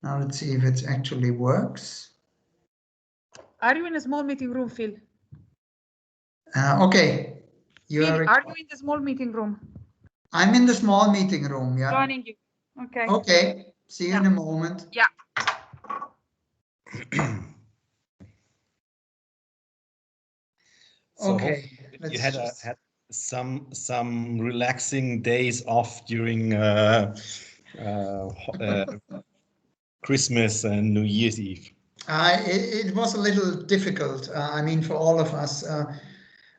Now let's see if it actually works. Are you in a small meeting room, Phil? Okay. Phil, are you in the small meeting room? I'm in the small meeting room, yeah. Joining you. Okay. Okay. See you in a moment. Yeah. So okay. You had some relaxing days off during Christmas and New Year's Eve. It was a little difficult. I mean, for all of us.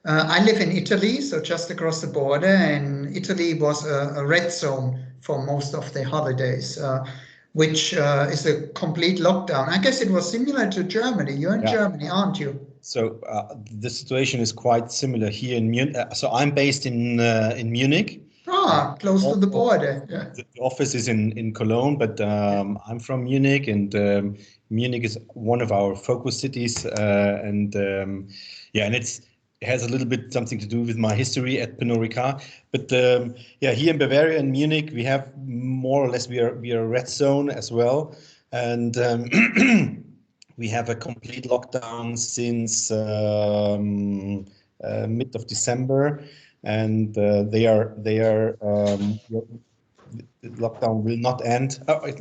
I live in Italy, so just across the border, and Italy was a red zone for most of the holidays, which is a complete lockdown. I guess it was similar to Germany. You're in Germany, aren't you? So the situation is quite similar here in Munich. So I'm based in Munich. Ah, close to the border. Yeah. The office is in Cologne, but I'm from Munich, and Munich is one of our focus cities. And it has a little bit something to do with my history at Pernod Ricard. But here in Bavaria and Munich, we have more or less we are a red zone as well, and we have a complete lockdown since mid of December, and the lockdown will not end. I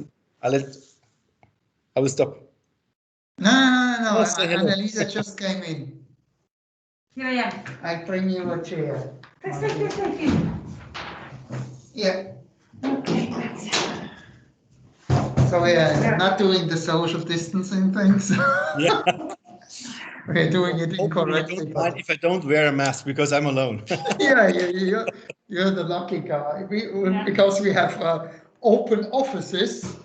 will stop. No. Annalisa just came in. Here I am. I bring you a chair. Thank you. Yeah. Okay, that's So we are not doing the social distancing things. Yeah. We're doing it incorrectly. You don't mind if I don't wear a mask because I'm alone. Yeah, you're the lucky guy. Because we have open offices.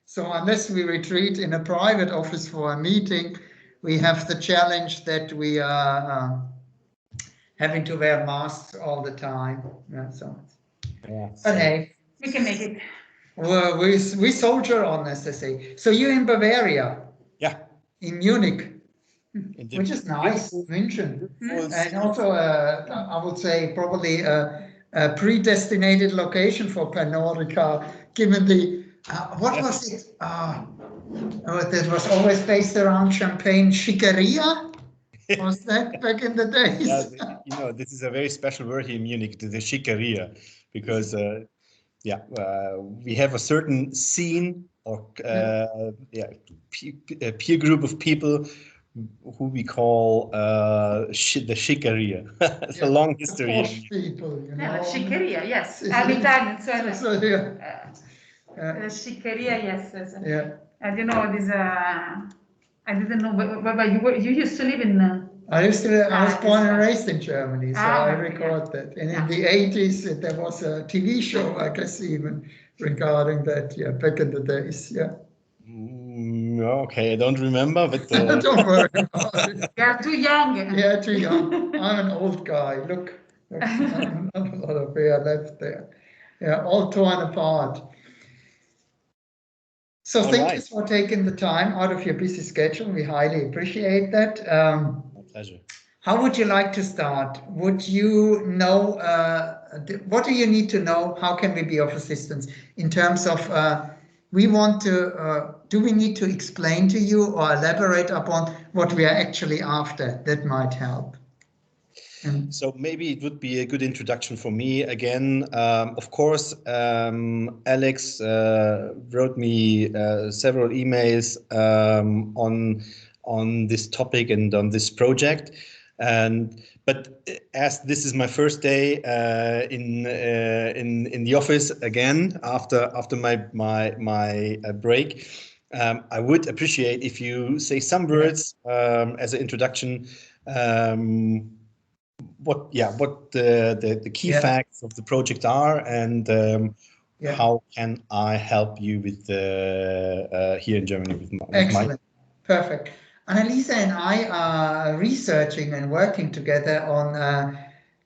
So unless we retreat in a private office for a meeting, we have the challenge that we are having to wear masks all the time. Yeah, but hey, we can make it. Well, we soldier on, as they say. So you're in Bavaria? Yeah. In Munich? Which is nice, München. And also, I would say probably a predestinated location for Pernod Ricard, given the, what was it? That was always based around Champagne, Schickeria? Was that back in the days? Yeah, this is a very special word here in Munich, the Schickeria, because we have a certain scene or peer group of people who we call the Schickeria. It's a long history. Posh people, you know. Yeah, Schickeria, yes. I'm Italian, so yeah. Schickeria, yes. Yeah. I don't know this. I didn't know, but you used to live in. I was born and raised in Germany, so I record that. And in the 80s, there was a TV show, I guess, even regarding that. Yeah, back in the days. Yeah. Okay, I don't remember, but don't worry about it. You're too young. Yeah, too young. I'm an old guy. Look, not a lot of hair left there. Yeah, all torn apart. So thank you for taking the time out of your busy schedule. We highly appreciate that. My pleasure. How would you like to start? Would you know, what do you need to know? How can we be of assistance in terms of, we want to, do we need to explain to you or elaborate upon what we are actually after? That might help. So maybe it would be a good introduction for me again. Of course, Alex wrote me several emails on this topic and on this project. But as this is my first day in the office again after my break, I would appreciate if you say some words as an introduction. What the key facts of the project are, and how can I help you with here in Germany with Excellent. Perfect. Annalisa and I are researching and working together on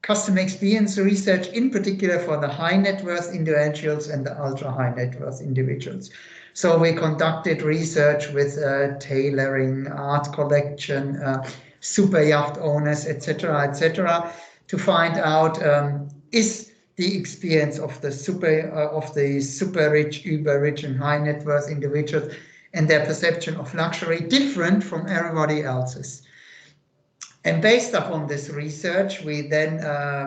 customer experience research, in particular for the high net worth individuals and the ultra high net worth individuals. So we conducted research with tailoring, art collection, super yacht owners, etc., to find out is the experience of the super rich, uber rich, and high net worth individuals, and their perception of luxury different from everybody else's. And based upon this research, we then,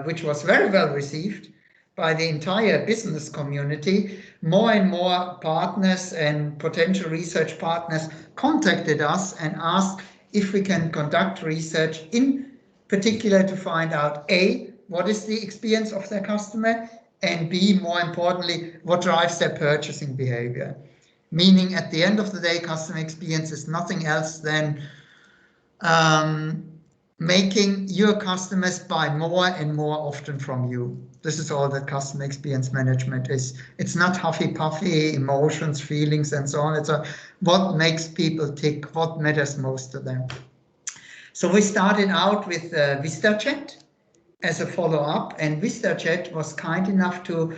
which was very well received by the entire business community, more and more partners and potential research partners contacted us and asked if we can conduct research in particular to find out A, what is the experience of their customer, and B, more importantly, what drives their purchasing behavior. Meaning at the end of the day, customer experience is nothing else than making your customers buy more and more often from you. This is all that customer experience management is. It's not huffy-puffy emotions, feelings, and so on. It's what makes people tick, what matters most to them. So we started out with VistaChat as a follow-up, and VistaChat was kind enough to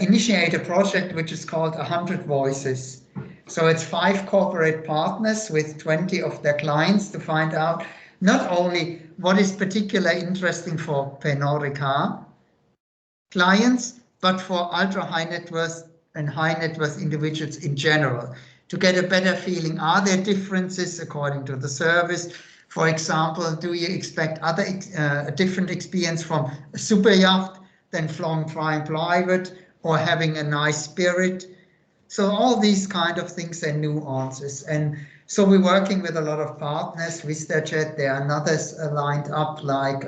initiate a project which is called 100 Voices. So it's 5 corporate partners with 20 of their clients to find out not only what is particularly interesting for Pernod Ricard clients, but for ultra high net worth and high net worth individuals in general, to get a better feeling. Are there differences according to the service? For example, do you expect a different experience from a super yacht than flying private or having a nice spirit? So all these kind of things and nuances. And so we're working with a lot of partners, VistaChat. There are others lined up like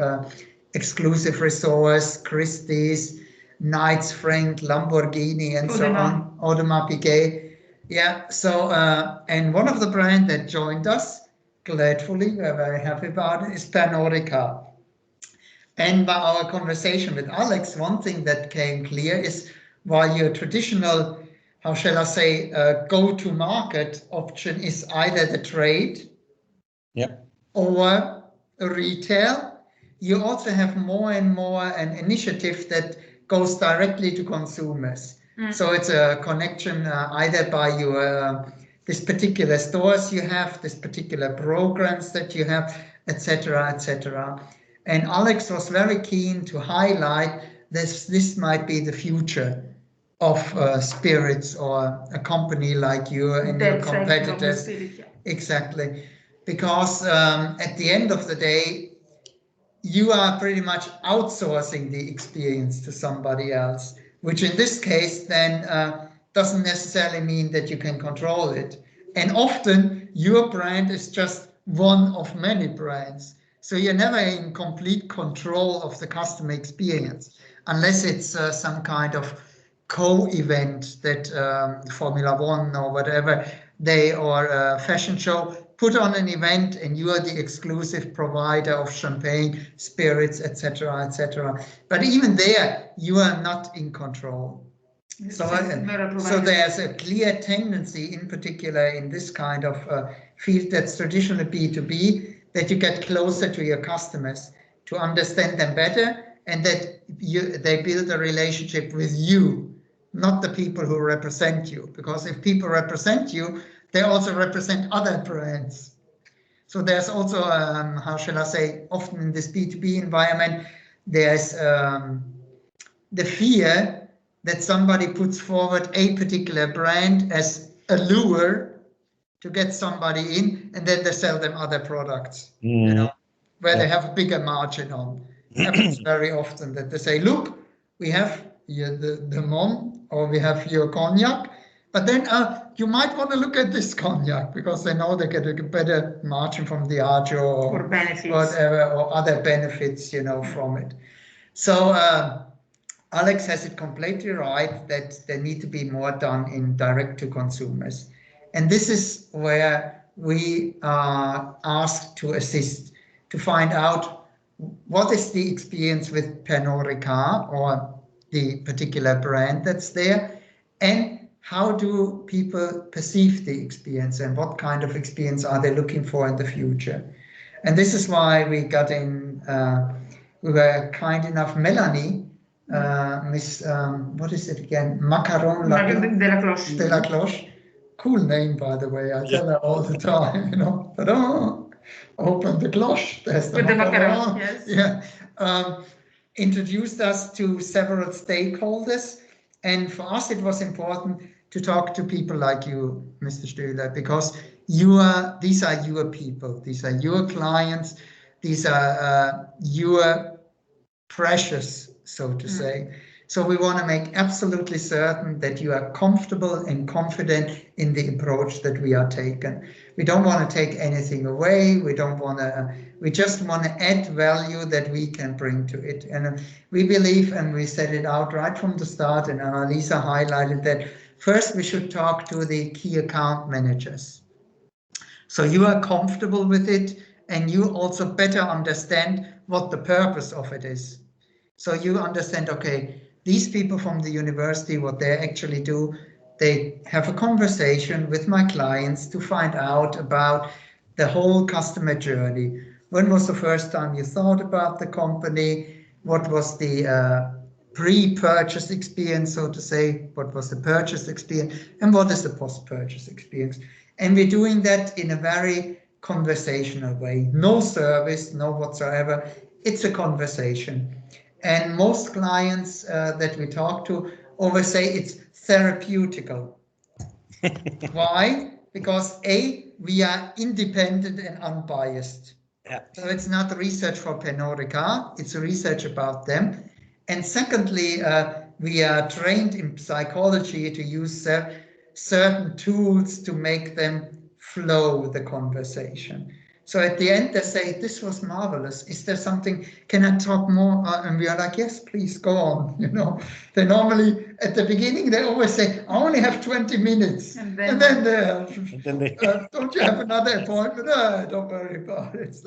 Exclusive Resource, Christie's, Knights Frank, Lamborghini, and so on. Audemars Piguet. Yeah, so, and one of the brands that joined us, gladfully, we're very happy about it, is Pernod Ricard. And by our conversation with Alex, one thing that came clear is while your traditional, how shall I say, go-to-market option is either the trade or retail, you also have more and more an initiative that goes directly to consumers. So it's a connection either by your this particular stores you have, this particular programs that you have, etc., etc. And Alex was very keen to highlight this might be the future of spirits or a company like you and your competitors. Exactly. Because at the end of the day, you are pretty much outsourcing the experience to somebody else, which in this case then doesn't necessarily mean that you can control it. And often your brand is just one of many brands. So you're never in complete control of the customer experience, unless it's some kind of co-event that Formula One or whatever, or a fashion show, put on an event and you are the exclusive provider of champagne, spirits, etc., etc. But even there, you are not in control. So there's a clear tendency, in particular in this kind of field that's traditionally B2B, that you get closer to your customers, to understand them better, and that they build a relationship with you, not the people who represent you. Because if people represent you, they also represent other brands. So there's also, how shall I say, often in this B2B environment, there's the fear that somebody puts forward a particular brand as a lure to get somebody in, and then they sell them other products, you know, where they have a bigger margin on. It happens very often that they say, look, we have here the Mon, or we have your cognac, but then you might want to look at this cognac because they know they get a better margin from Diageo or benefits, whatever, or other benefits, you know, from it. So Alex has it completely right that there need to be more done in direct to consumers. And this is where we are asked to assist, to find out what is the experience with Pernod Ricard or the particular brand that's there, and how do people perceive the experience and what kind of experience are they looking for in the future. And this is why we got in, we were kind enough, Melanie, Miss, what is it again? Macaron de la Cloche. Cool name, by the way. I tell her all the time, you know, ta-da, open the cloche. There's the macaron. Yes. Yeah. Introduced us to several stakeholders And for us, it was important to talk to people like you, Mr. Stuehler, because these are your people, these are your clients, these are your precious, so to say. So we want to make absolutely certain that you are comfortable and confident in the approach that we are taking. We don't want to take anything away. We just want to add value that we can bring to it. And we believe, and we set it out right from the start, and Annalisa highlighted that first we should talk to the key account managers. So you are comfortable with it, and you also better understand what the purpose of it is. So you understand, okay, these people from the university, what they actually do, they have a conversation with my clients to find out about the whole customer journey. When was the first time you thought about the company? What was the pre-purchase experience, so to say? What was the purchase experience? And what is the post-purchase experience? And we're doing that in a very conversational way. No service, no whatsoever. It's a conversation. And most clients that we talk to always say it's therapeutical. Why? Because we are independent and unbiased. Yeah. So it's not research for Pernod Ricard, it's a research about them. And secondly, we are trained in psychology to use certain tools to make them flow the conversation. So at the end, they say, this was marvelous. Is there something, can I talk more? And we are like, yes, please go on. You know, they normally, at the beginning, they always say, I only have 20 minutes. And then they don't you have another appointment? Don't worry about it.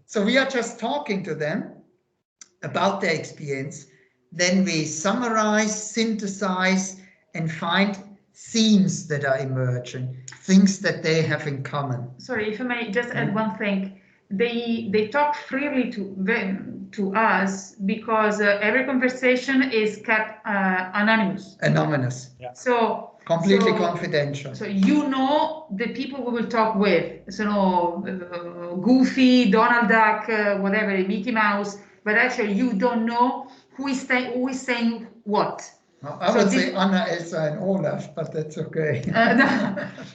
So we are just talking to them about their experience. Then we summarize, synthesize, and find themes that are emerging, things that they have in common. Sorry, if I may just add one thing. They talk freely to us because every conversation is kept anonymous. Anonymous. Yeah. So completely confidential. So you know the people we will talk with. So Goofy, Donald Duck, whatever, Mickey Mouse. But actually, you don't know who is saying what. I would say Anna, Elsa, and Olaf, but that's okay.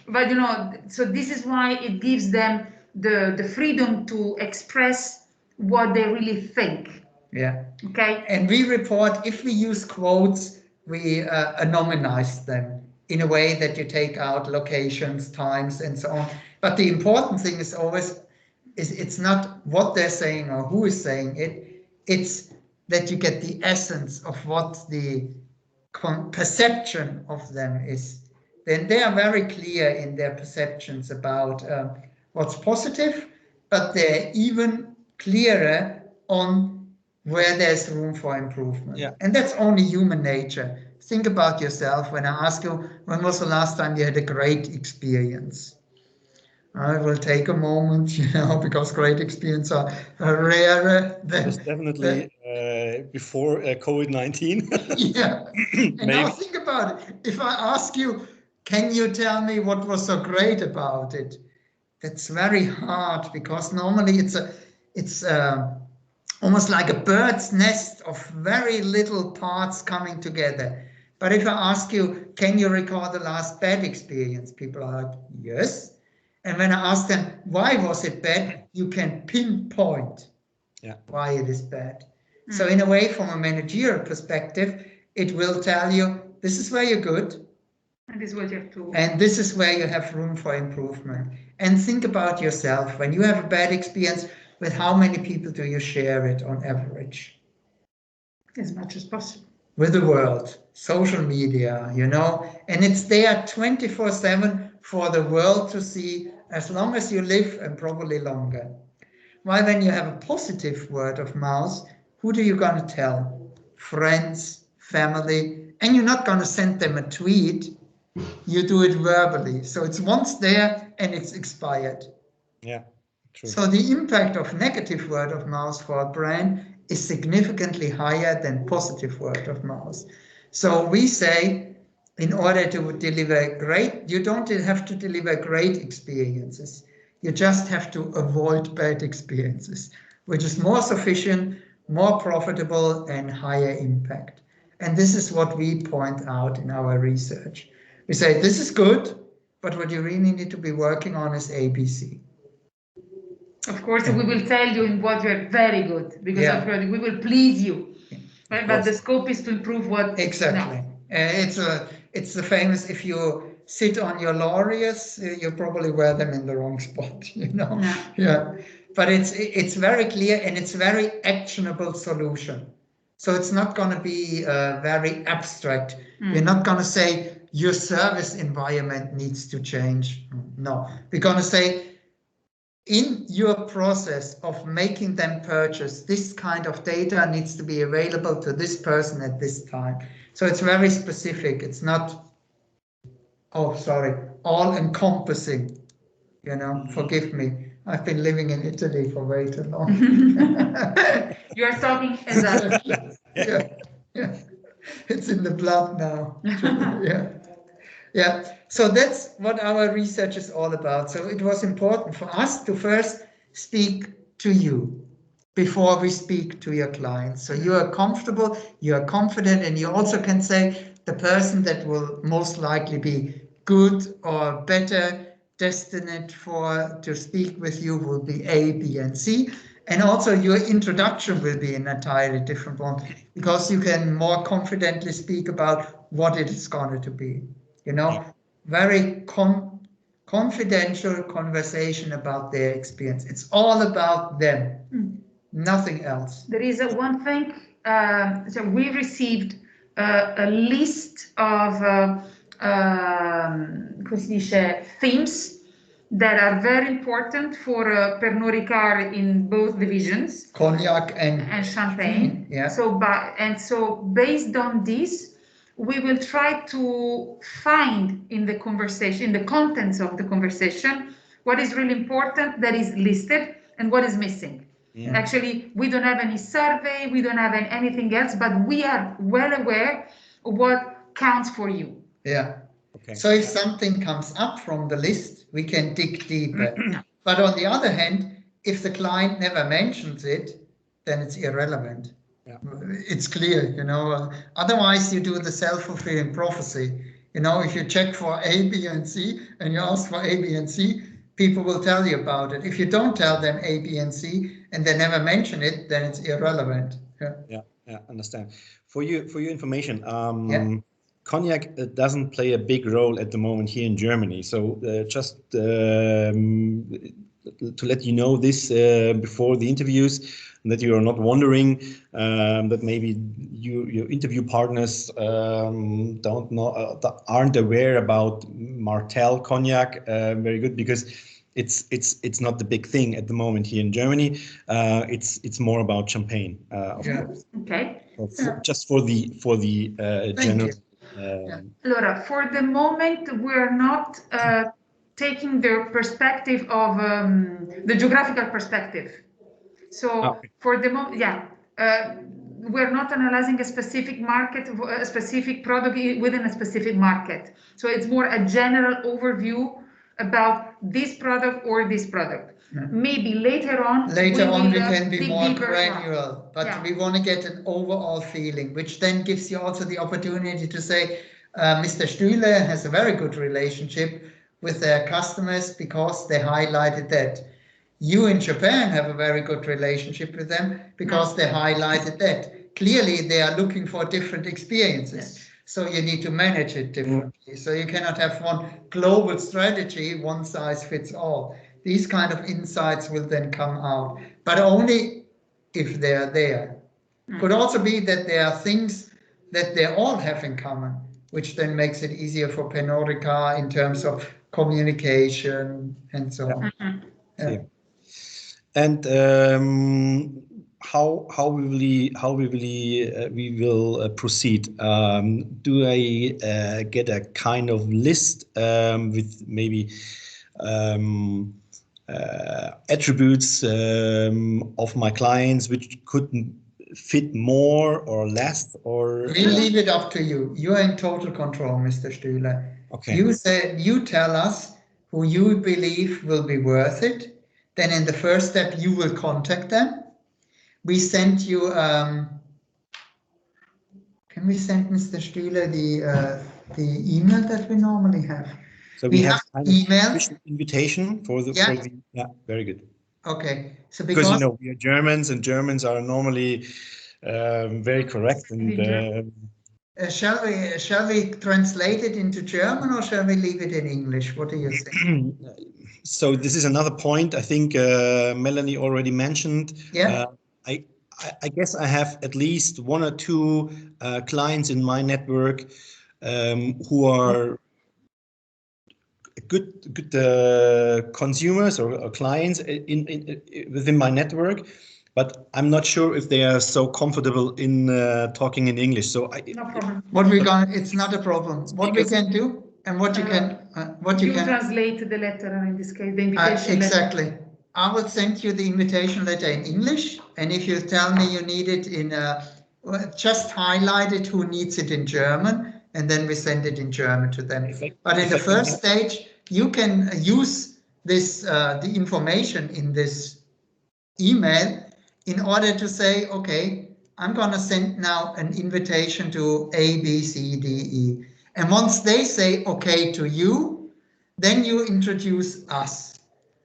But you know, so this is why it gives them the freedom to express what they really think. Yeah. Okay. And we report, if we use quotes, we anonymize them in a way that you take out locations, times, and so on. But the important thing is always, it's not what they're saying or who is saying it, it's that you get the essence of what the perception of them is. Then they are very clear in their perceptions about what's positive, but they're even clearer on where there's room for improvement. Yeah. And that's only human nature. Think about yourself. When I ask you, when was the last time you had a great experience? I will take a moment, you know, because great experiences are rarer than... It was definitely before COVID-19. Yeah. And now think about it. If I ask you, can you tell me what was so great about it? That's very hard, because normally it's almost like a bird's nest of very little parts coming together. But if I ask you, can you recall the last bad experience? People are like, yes. And when I ask them, why was it bad? You can pinpoint why it is bad. So in a way, from a managerial perspective, it will tell you, this is where you're good. And this is what you have to. And this is where you have room for improvement. And think about yourself. When you have a bad experience, with how many people do you share it on average? As much as possible. With the world, social media, you know, and it's there 24/7 for the world to see as long as you live, and probably longer. While when you have a positive word of mouth, who do you gonna tell? Friends, family, and you're not gonna send them a tweet. You do it verbally. So it's once there and it's expired. Yeah, true. So the impact of negative word of mouth for a brand is significantly higher than positive word of mouth. So we say, in order to deliver great, you don't have to deliver great experiences. You just have to avoid bad experiences, which is more sufficient, more profitable, and higher impact. And this is what we point out in our research. We say, this is good, but what you really need to be working on is ABC. Of course, we will tell you in what you're very good, because of course we will please you. Right? But the scope is to improve what. Exactly. No. It's the famous, if you sit on your laurels, you probably wear them in the wrong spot, you know. Yeah. Yeah. But it's very clear, and it's very actionable solution. So it's not going to be very abstract. We're not going to say your service environment needs to change. No, we're going to say, in your process of making them purchase, this kind of data needs to be available to this person at this time. So it's very specific. It's not, oh, sorry, all encompassing, you know, forgive me. I've been living in Italy for way too long. You are talking as a... Yeah. It's in the blood now. Yeah, so that's what our research is all about. So it was important for us to first speak to you before we speak to your clients. So you are comfortable, you are confident, and you also can say the person that will most likely be good or better destined to speak with you will be A, B, and C. And also your introduction will be an entirely different one, because you can more confidently speak about what it is going to be. You know, very confidential conversation about their experience. It's all about them, nothing else. There is one thing. So we received a list of themes that are very important for Pernod Ricard in both divisions, cognac and champagne. Yeah. So based on this, we will try to find in the conversation, in the contents of the conversation, what is really important that is listed and what is missing. Yeah. Actually, we don't have any survey, we don't have anything else, but we are well aware of what counts for you. Yeah. Okay. So if something comes up from the list, we can dig deeper. But on the other hand, if the client never mentions it, then it's irrelevant. Yeah. It's clear, you know. Otherwise, you do the self-fulfilling prophecy. You know, if you check for A, B, and C, and you ask for A, B, and C, people will tell you about it. If you don't tell them A, B, and C, and they never mention it, then it's irrelevant. Yeah, understand. For your information, cognac doesn't play a big role at the moment here in Germany. So just to let you know this before the interviews, that you are not wondering that maybe your interview partners don't know, aren't aware about Martell cognac very good, because it's not the big thing at the moment here in Germany. It's more about champagne, of course. Okay. Just for the general. Laura, for the moment, we're not taking the perspective of the geographical perspective. So for the moment, we're not analyzing a specific market, a specific product within a specific market. So it's more a general overview about this product or this product. Yeah. Maybe later on we can be more granular, but we want to get an overall feeling, which then gives you also the opportunity to say, Mr. Stuehler has a very good relationship with their customers because they highlighted that. You in Japan have a very good relationship with them because they highlighted that. Clearly, they are looking for different experiences. Yes. So you need to manage it differently. So you cannot have one global strategy, one size fits all. These kind of insights will then come out, but only if they are there. Could also be that there are things that they all have in common, which then makes it easier for Pernod Ricard in terms of communication and so on. Yeah. And how we will proceed? Do I get a kind of list with maybe attributes of my clients which could fit more or less, or we leave it up to you. You are in total control, Mr. Stuehler. Okay. You tell us who you believe will be worth it. Then in the first step, you will contact them. We send you, can Can we send Mr. Stuehler the email that we normally have? So we have kind of email. official invitation for the, Yeah. yeah, very good. Okay, so Because you know we are Germans, and Germans are normally very correct. And shall we translate it into German, or shall we leave it in English? What do you think? So this is another point I think Melanie already mentioned. Yeah. I guess I have at least one or two clients in my network who are good consumers or clients within my network, but I'm not sure if they are so comfortable in talking in English. So no problem. It's not a problem. What we can do, and what you can translate the letter in this case, the invitation exactly. letter. I will send you the invitation letter in English, and if you tell me you need it in just highlight it who needs it in German, and then we send it in German to them. But in the first stage, you can use this the information in this email in order to say, okay, I'm gonna send now an invitation to A, B, C, D, E. And once they say okay to you, then you introduce us.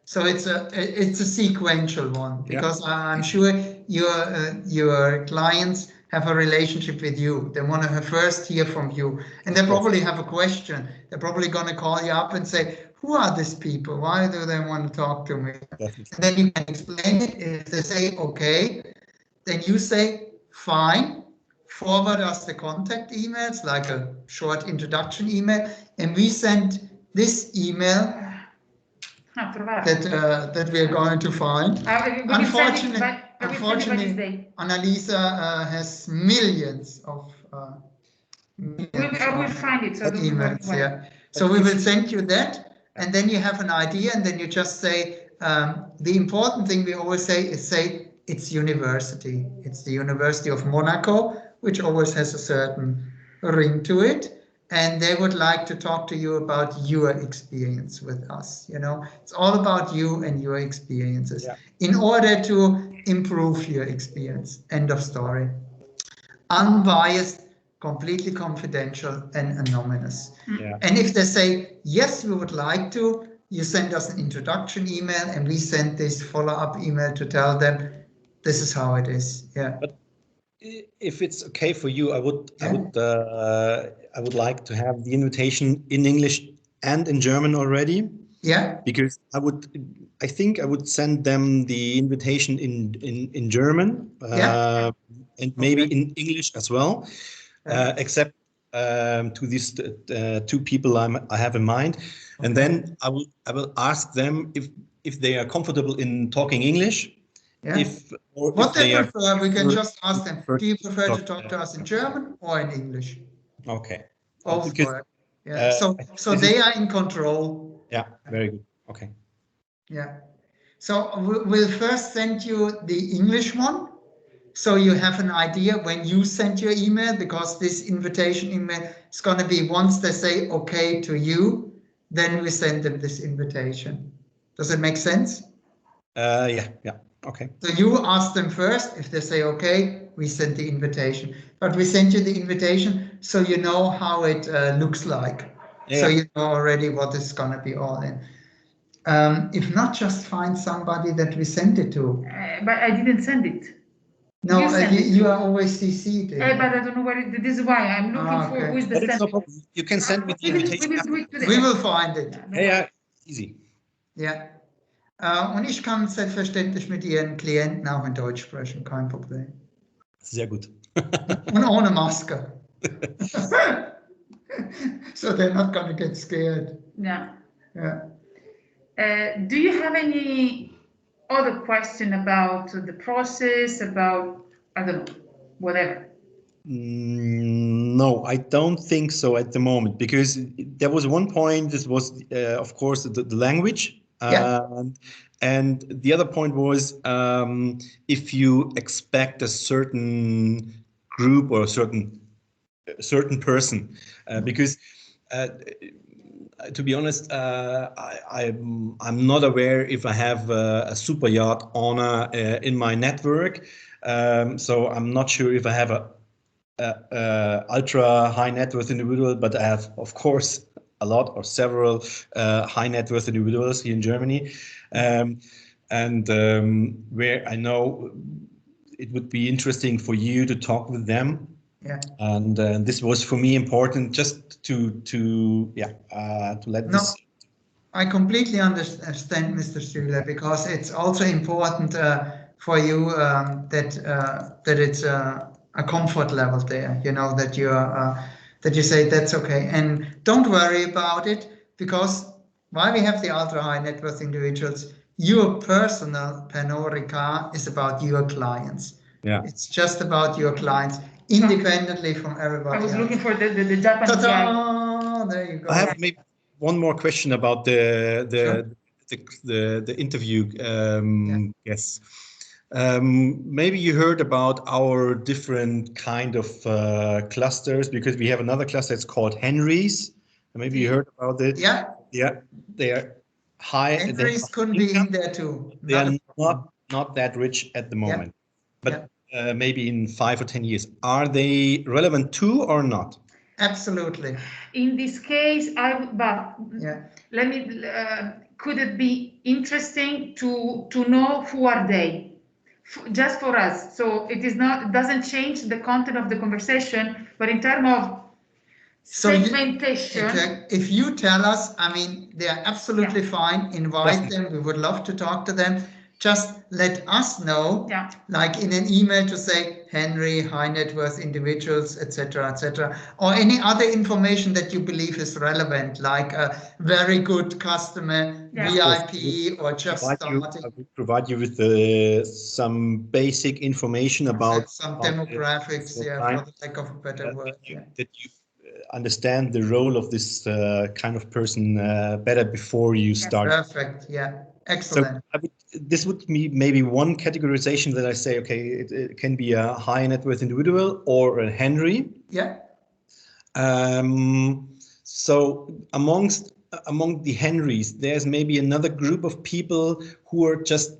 So it's a sequential one, because I'm sure your clients have a relationship with you. They want to first hear from you, and they probably have a question. They're probably going to call you up and say, who are these people? Why do they want to talk to me? Definitely. And then you can explain it. If they say okay, then you say fine, forward us the contact emails, like a short introduction email, and we send this email that we are going to find. Unfortunately, Annalisa has millions of I will find it. So emails. Yeah. So we will send you that, and then you have an idea, and then you just say the important thing we always say is it's university. It's the University of Monaco, which always has a certain ring to it. And they would like to talk to you about your experience with us. You know, it's all about you and your experiences in order to improve your experience. End of story. Unbiased, completely confidential, and anonymous. And if they say, yes, we would like to, you send us an introduction email, and we send this follow-up email to tell them this is how it is. Yeah. But if it's okay for you, I would like to have the invitation in English and in German already. Yeah. Because I think I would send them the invitation in German, and maybe in English as well, except to these two people I have in mind. And then I will ask them if they are comfortable in talking English. Yeah. What they prefer, we can just ask them, do you prefer to talk to us in German or in English? Okay. Both work. Yeah. So they are in control. Yeah, very good. Okay. Yeah. So we'll first send you the English one, so you have an idea when you send your email, because this invitation email is going to be once they say okay to you, then we send them this invitation. Does it make sense? Yeah. Okay. So you ask them first. If they say okay, we send the invitation. But we send you the invitation so you know how it looks like. Yeah. So you know already what is going to be all in. If not, just find somebody that we send it to. But I didn't send it. No, you are always CC'd. But I don't know where this is why I'm looking for who is the sender. You can send me the invitation. We will find it. Yeah, easy. Ja. Und ich kann selbstverständlich mit Ihren Klienten auch in Deutsch sprechen, kein Problem. Sehr gut. Und ohne Maske. So they're not going to get scared. Yeah. Yeah. Do you have any other question about the process, about, I don't know, whatever? No, I don't think so at the moment, because there was one point. This was, of course, the language. And the other point was if you expect a certain group or a certain person, because to be honest, I'm not aware if I have a super yacht owner in my network, so I'm not sure if I have ultra high net worth individual, but I have, of course, a lot or several high net worth individuals here in Germany, and where I know it would be interesting for you to talk with them. Yeah. And this was for me important, just to let No, this. I completely understand, Mr. Stuehler, because it's also important for you that it's a comfort level there. You know that you say that's okay, and don't worry about it, because while we have the ultra high net worth individuals, your personal Pernod Ricard is about your clients. Yeah. It's just about your clients, independently from everybody I was else. looking for the Japanese guy. Ta-da! There you go. I have maybe one more question about the interview. Yes. Maybe you heard about our different kind of clusters, because we have another cluster. It's called Henry's. Maybe you heard about it. Yeah. Yeah, they are high. Henry's couldn't be in there too. They are not that rich at the moment, but maybe in 5 or 10 years, are they relevant too or not? Absolutely. In this case, let me. Could it be interesting to know who are they, just for us? So it is not. It doesn't change the content of the conversation, but in terms of segmentation. If you tell us, I mean, they are absolutely fine. Invite them. We would love to talk to them. Just let us know, like in an email, to say Henry, high net worth individuals, etc., or any other information that you believe is relevant, like a very good customer, VIP, or just starting. I will provide you with some basic information about some demographics, for the lack of a better word. That you understand the role of this kind of person better before you start. Perfect. Yeah. Excellent. So this would be maybe one categorization that I say, okay, it can be a high net worth individual or a Henry. Yeah. So among the Henrys, there's maybe another group of people who are just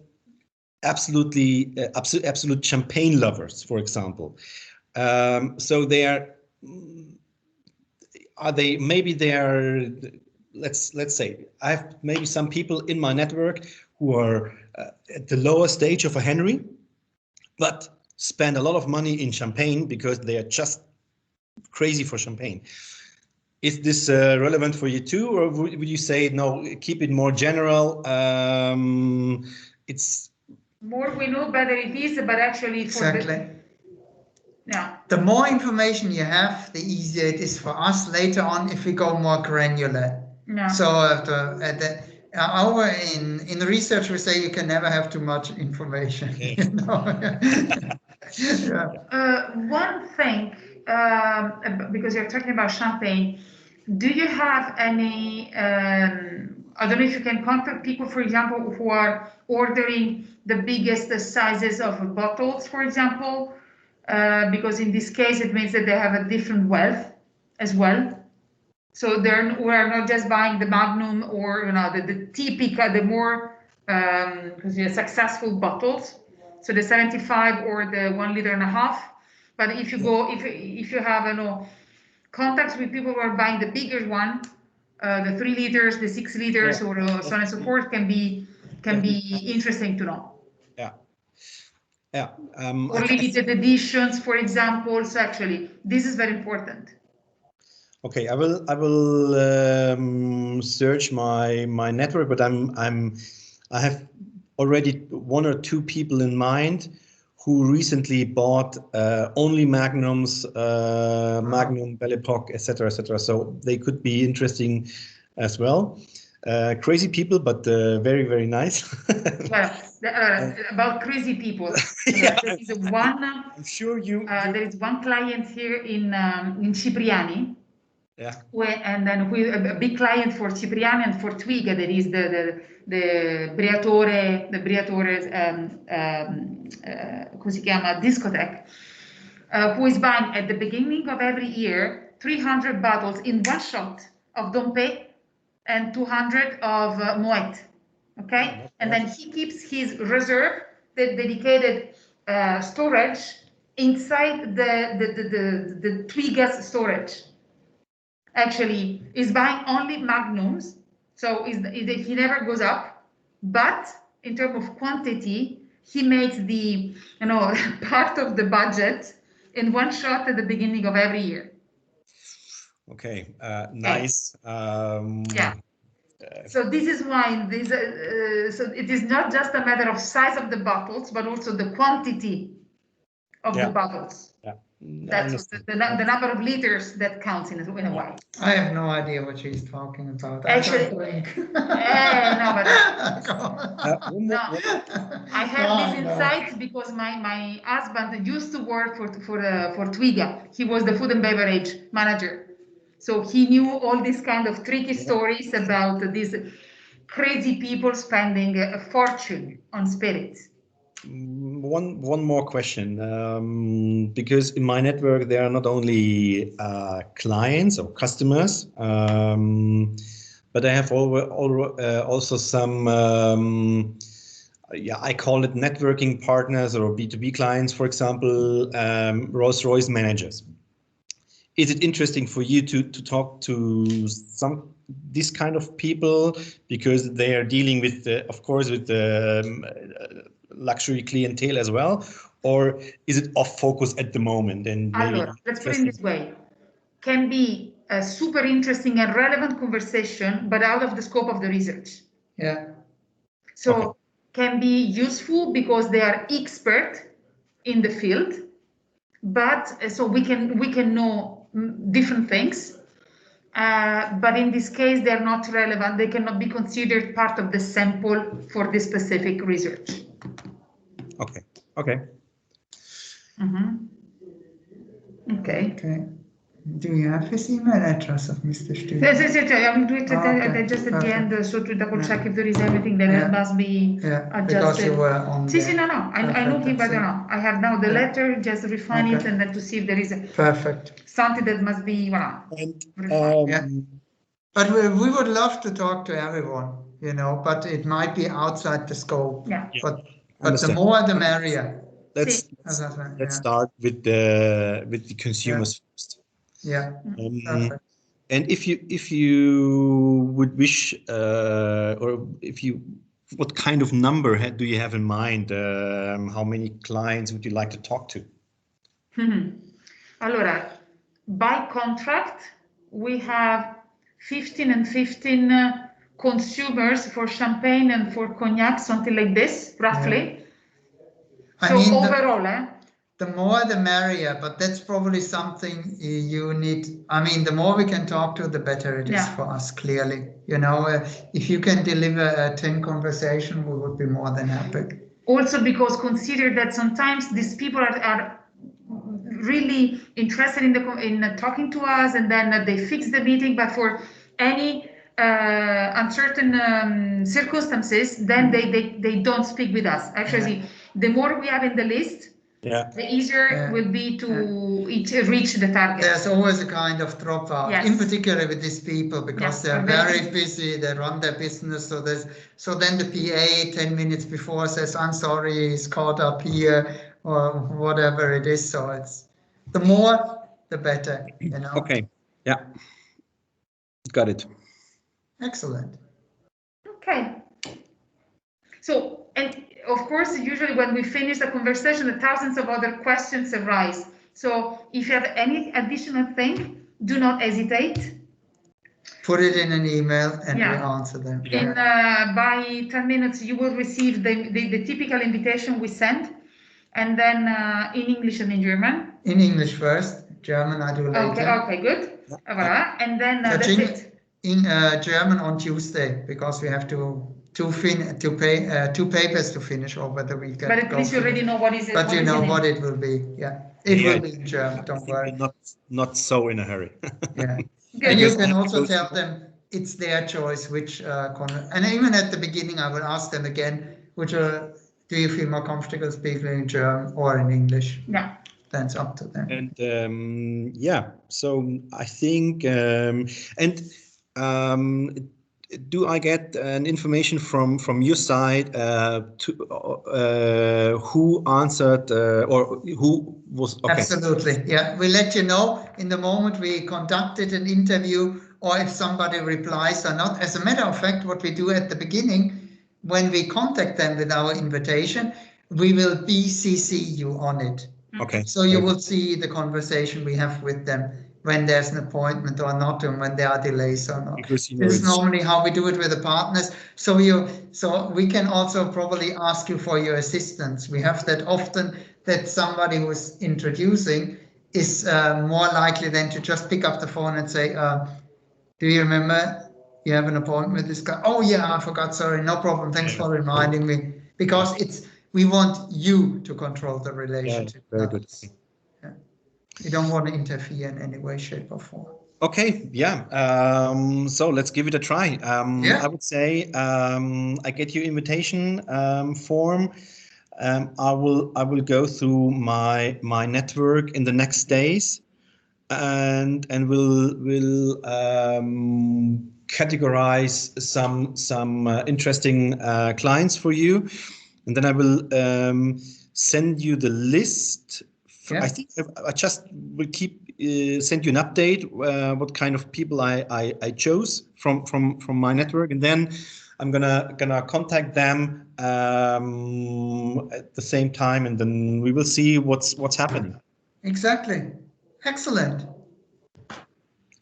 absolute champagne lovers, for example. So they are they let's say I have maybe some people in my network who are at the lower stage of a Henry, but spend a lot of money in champagne because they are just crazy for champagne. Is this relevant for you too, or would you say no, keep it more general? It's more we know, better it is, but actually exactly. The more information you have, the easier it is for us later on if we go more granular. So in research we say you can never have too much information. You know? One thing, because you're talking about champagne, do you have any? I don't know if you can contact people, for example, who are ordering the biggest sizes of bottles, for example. Because in this case, it means that they have a different wealth as well. So we're not just buying the Magnum or the typical, the more successful bottles. So the 75 or the 1.5 liters. But if you go, if you have contacts with people who are buying the bigger one, the 3 liters, the 6 liters, or so on and so forth, can be interesting to know. Or limited editions, for example. So actually, this is very important. Okay, I will search my network, but I have already 1 or 2 people in mind who recently bought only Magnums, Magnum, Belle Epoque, etc., etc. So they could be interesting as well. Crazy people, but very, very nice. Well, about crazy people. There is one. I'm sure there is one client here in Cipriani. And then a big client for Cipriani and for Twiga. There is the Briatore, come si chiama, discotheque, who is buying at the beginning of every year 300 bottles in one shot of Dompe and 200 of Moet. Okay, and then he keeps his reserve, the dedicated storage inside the Twiga's storage. Actually, is buying only magnums, so he never goes up. But in terms of quantity, he makes the part of the budget in one shot at the beginning of every year. Okay, nice. Yeah. So this is why this. So it is not just a matter of size of the bottles, but also the quantity of the bottles. Yeah. That's the number of liters that counts in a way. I have no idea what she's talking about. Actually, I don't drink. no, but No. I have this insight because my husband used to work for Twiga. He was the food and beverage manager, so he knew all these kind of tricky stories about these crazy people spending a fortune on spirits. One more question, because in my network there are not only clients or customers, but I have also some, I call it networking partners or B2B clients, for example, Rolls-Royce managers. Is it interesting for you to talk to this kind of people, because they are dealing with, of course, with the luxury clientele as well, or is it off focus at the moment? And maybe let's put it this way: can be a super interesting and relevant conversation, but out of the scope of the research. Yeah. So can be useful because they are expert in the field, but so we can know different things. But in this case, they're not relevant. They cannot be considered part of the sample for this specific research. Okay. Okay. Do you have his email address of Mr. Stuehler? Yes. I'm doing it just at the end, so to double check if there is everything that must be adjusted. Because you were on No. I know him, but I have now the letter, just refine it and then to see if there is something that must be refined. But we would love to talk to everyone, but it might be outside the scope. Yeah. But the more the merrier. Let's start with the consumers first. Yeah. And if you would wish, or what kind of number do you have in mind? How many clients would you like to talk to? Allora, by contract, we have 15 and 15 consumers for champagne and for cognac, something like this, roughly. Yeah. So overall, the more the merrier, but that's probably something you need. I mean, the more we can talk to, the better it is for us, clearly. If you can deliver a 10 conversation, we would be more than happy. Also because consider that sometimes these people are really interested in talking to us, and then they fix the meeting, but for any uncertain circumstances, then they don't speak with us. Actually, the more we have in the list, the easier will be to reach the target. There's always a kind of dropout, in particular with these people, because they're very busy, they run their business. So then the PA 10 minutes before says, I'm sorry, he's caught up here, or whatever it is. So it's the more, the better, Okay, yeah. Got it. Excellent. Okay. So, and of course, usually when we finish the conversation, thousands of other questions arise. So if you have any additional thing, do not hesitate. Put it in an email and we answer them. By 10 minutes, you will receive the typical invitation we send, and then in English and in German. In English first, German I do later. Okay, good. Voilà. And then that's it. In German on Tuesday, because we have two papers to finish over the weekend. But at least you already know what is it. But you know what it will be. Yeah, it will be in German. Don't worry. Not so in a hurry. Yeah, and you can also tell them it's their choice which and even at the beginning I will ask them again, do you feel more comfortable speaking in German or in English? Yeah. That's up to them. And so I think do I get an information from your side who answered or who was okay? Absolutely, yeah. We'll let you know in the moment we conducted an interview or if somebody replies or not. As a matter of fact, what we do at the beginning, when we contact them with our invitation, we will BCC you on it. Okay. So you will see the conversation we have with them when there's an appointment or not, and when there are delays or not. Because you know, this is normally how we do it with the partners. So we can also probably ask you for your assistance. We have that often, that somebody who is introducing is more likely than to just pick up the phone and say, do you remember you have an appointment with this guy? Oh yeah, I forgot, sorry, no problem, thanks for reminding me. Because we want you to control the relationship. Very good. Yeah. We don't want to interfere in any way, shape or form. Okay, yeah. So let's give it a try. I would say I get your invitation form. I will go through my network in the next days, and we'll categorize some interesting clients for you, and then I will send you the list. I think I just will keep send you an update what kind of people I chose from my network, and then I'm gonna contact them at the same time, and then we will see what's happening. Exactly. Excellent.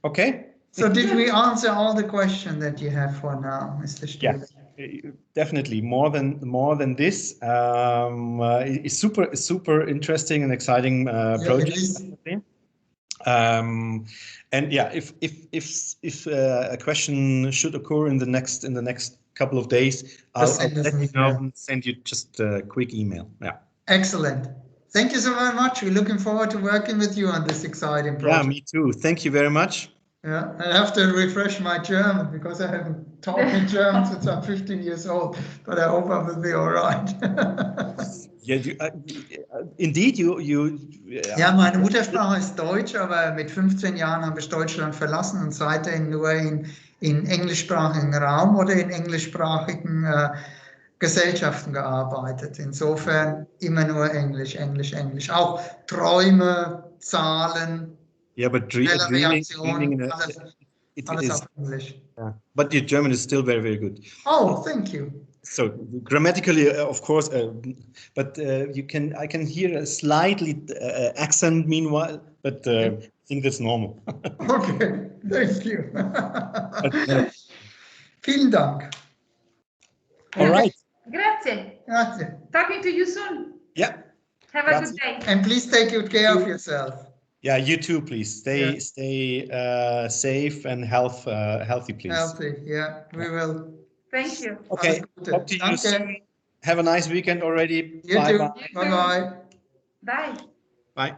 Okay. So did we answer all the questions that you have for now, Mr. Stuehler? Yeah, definitely more than this. It's super interesting and exciting project. And yeah, if a question should occur in the next couple of days, I'll let you know and send you just a quick email. Yeah. Excellent. Thank you so very much. We're looking forward to working with you on this exciting project. Yeah, me too. Thank you very much. Yeah, I have to refresh my German because I haven't taught in German since I'm 15 years old, but I hope I will be all right. Ja, indeed, Ja, meine Muttersprache ist Deutsch, aber mit 15 Jahren habe ich Deutschland verlassen und seitdem nur in englischsprachigen Raum oder in englischsprachigen Gesellschaften gearbeitet. Insofern immer nur Englisch, Englisch, Englisch. Auch Träume, Zahlen, but Reaktionen, alles auf Englisch. But your German is still very, very good. Oh, thank you. So grammatically, of course, but I can hear a slightly accent meanwhile, but I think that's normal. Okay, thank you. Vielen Dank. All right. Grazie. Grazie. Talking to you soon. Yeah. Have a good day. And please take good care of yourself. Yeah, you too, please. Stay safe and healthy, please. Healthy, yeah, we will. Thank you. Okay, talk to you soon. Have a nice weekend already. You too. Bye-bye. Bye. Bye.